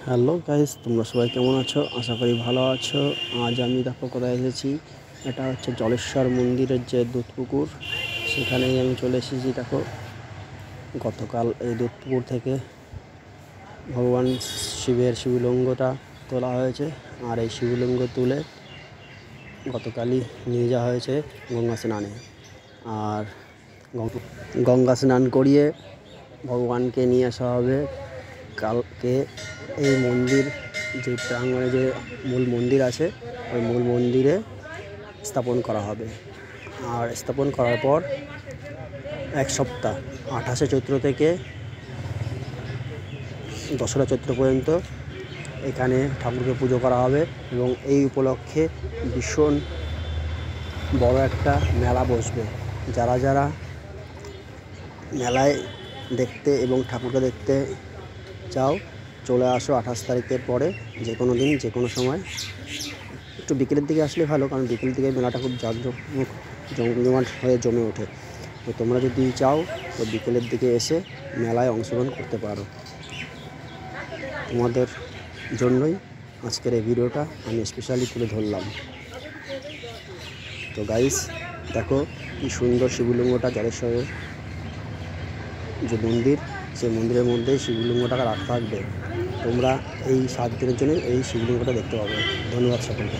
Hello guys, তোমরা সবাই কেমন আছো? আশা করি ভালো আছো। আজ আমি দেখো কোথায় এসেছি। এটা হচ্ছে জলেশ্বর মন্দিরের যে দুধপুকুর, সেখানেই আমি চলে এসেছি। দেখো, গতকাল এই দুধপুকুর থেকে ভগবান শিবের শিবলিঙ্গটা তোলা হয়েছে। আর এই শিবলিঙ্গ তুলে গতকালই নিয়ে যাওয়া হয়েছে গঙ্গা স্নানে। আর গঙ্গা স্নান করিয়ে ভগবানকে নিয়ে আসা হবে কালকে। এই মন্দির যে প্রাঙ্গণে যে মূল মন্দির আছে, ওই মূল মন্দিরে স্থাপন করা হবে। আর স্থাপন করার পর এক সপ্তাহ 28শে চৈত্র থেকে 2রা চৈত্র পর্যন্ত এখানে ঠাকুরকে পুজো করা হবে। এবং এই উপলক্ষে ভীষণ বড় একটা মেলা বসবে। যারা যারা মেলায় দেখতে এবং ঠাকুরকে দেখতে চাও, চলে আসো 28 তারিখের পরে, যে কোনো দিন, যে কোনো সময়। একটু বিকেলের দিকে আসলে ভালো, কারণ বিকেল দিকে মেলাটা খুব জমজমাট হয়ে জমে ওঠে। তো তোমরা যদি চাও তো বিকেলের দিকে এসে মেলায় অংশগ্রহণ করতে পারো। তোমাদের জন্যই আজকের এই ভিডিওটা আমি স্পেশালি তুলে ধরলাম। তো গাইস, দেখো কি সুন্দর শিবলিঙ্গটা। জলেশ্বরের যে মন্দির, সেই মন্দিরের মধ্যে শিবলিঙ্গটাকে রাখা থাকবে। তোমরা এই 7 দিনের জন্য এই শিবলিঙ্গটা দেখতে পাবে। ধন্যবাদ সকলকে।